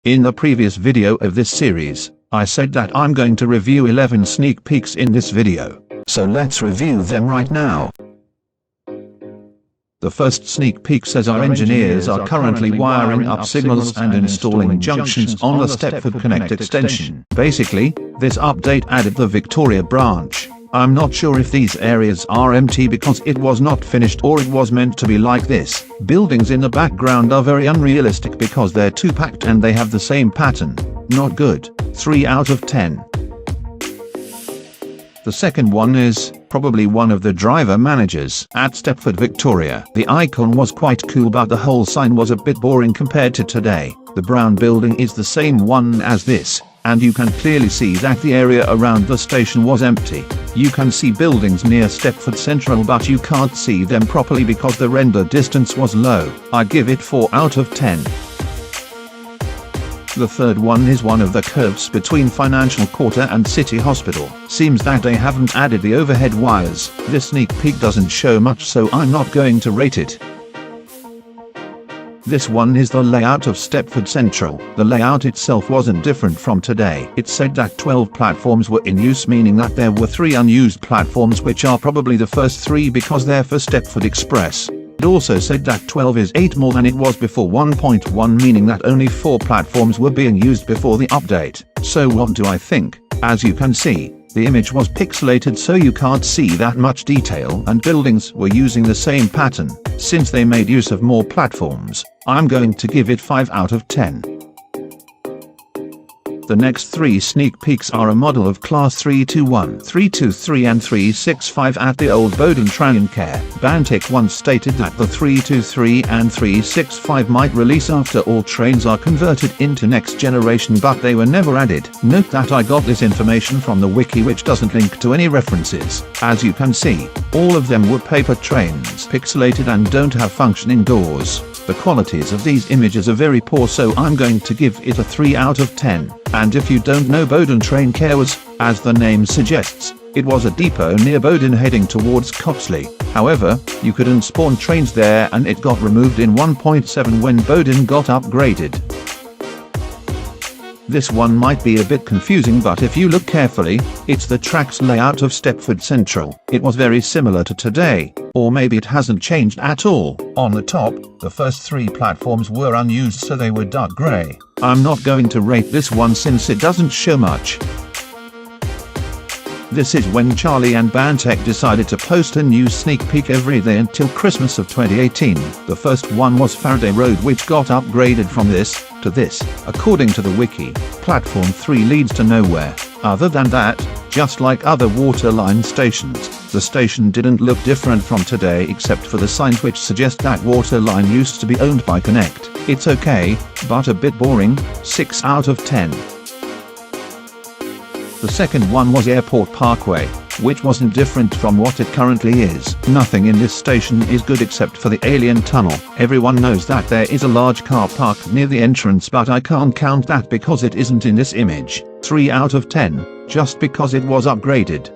In the previous video of this series, I said that I'm going to review 11 sneak peeks in this video, so let's review them right now. The first sneak peek says our engineers are currently wiring up signals and installing junctions on the Stepford Connect extension. Basically, this update added the Victoria branch. I'm not sure if these areas are empty because it was not finished or it was meant to be like this. Buildings in the background are very unrealistic because they're too packed and they have the same pattern. Not good. 3 out of 10. The second one is probably one of the driver managers at Stepford, Victoria. The icon was quite cool, but the whole sign was a bit boring compared to today. The brown building is the same one as this, and you can clearly see that the area around the station was empty. You can see buildings near Stepford Central, but you can't see them properly because the render distance was low. I give it 4 out of 10. The third one is one of the curves between Financial Quarter and City Hospital. Seems that they haven't added the overhead wires. This sneak peek doesn't show much, so I'm not going to rate it. This one is the layout of Stepford Central. The layout itself wasn't different from today. It said that 12 platforms were in use, meaning that there were 3 unused platforms, which are probably the first 3 because they're for Stepford Express. It also said that 12 is 8 more than it was before 1.1, meaning that only 4 platforms were being used before the update. So what do I think? As you can see, the image was pixelated, so you can't see that much detail, and buildings were using the same pattern. Since they made use of more platforms, I'm going to give it 5 out of 10. The next 3 sneak peeks are a model of Class 321, 323 and 365 at the old Bodin Traincare. Bantic once stated that the 323 and 365 might release after all trains are converted into next generation, but they were never added. Note that I got this information from the wiki, which doesn't link to any references. As you can see, all of them were paper trains, pixelated and don't have functioning doors. The qualities of these images are very poor, so I'm going to give it a 3 out of 10. And if you don't know, Bodin Traincare was, as the name suggests, it was a depot near Bodin heading towards Copsley. However, you couldn't spawn trains there and it got removed in 1.7 when Bodin got upgraded. This one might be a bit confusing, but if you look carefully, it's the tracks layout of Stepford Central. It was very similar to today, or maybe it hasn't changed at all. On the top, the first 3 platforms were unused, so they were dark grey. I'm not going to rate this one since it doesn't show much. This is when Charlie and Bantek decided to post a new sneak peek every day until Christmas of 2018. The first one was Faraday Road, which got upgraded from this to this. According to the wiki, Platform 3 leads to nowhere. Other than that, just like other waterline stations, the station didn't look different from today except for the signs, which suggest that waterline used to be owned by Connect. It's okay, but a bit boring. 6 out of 10. The second one was Airport Parkway, which wasn't different from what it currently is. Nothing in this station is good except for the alien tunnel. Everyone knows that there is a large car park near the entrance, but I can't count that because it isn't in this image. 3 out of 10, just because it was upgraded.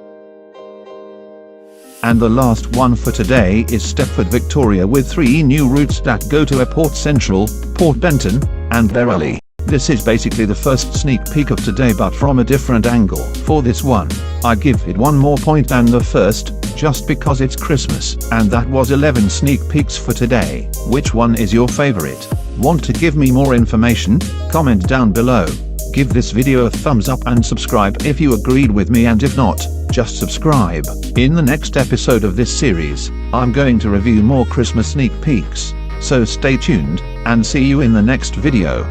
And the last one for today is Stepford, Victoria, with 3 new routes that go to Port Central, Port Benton, and Berrily. This is basically the first sneak peek of today, but from a different angle. For this one, I give it 1 more point than the first, just because it's Christmas. And that was 11 sneak peeks for today. Which one is your favorite? Want to give me more information? Comment down below. Give this video a thumbs up and subscribe if you agreed with me, and if not, just subscribe. In the next episode of this series, I'm going to review more Christmas sneak peeks. So stay tuned, and see you in the next video.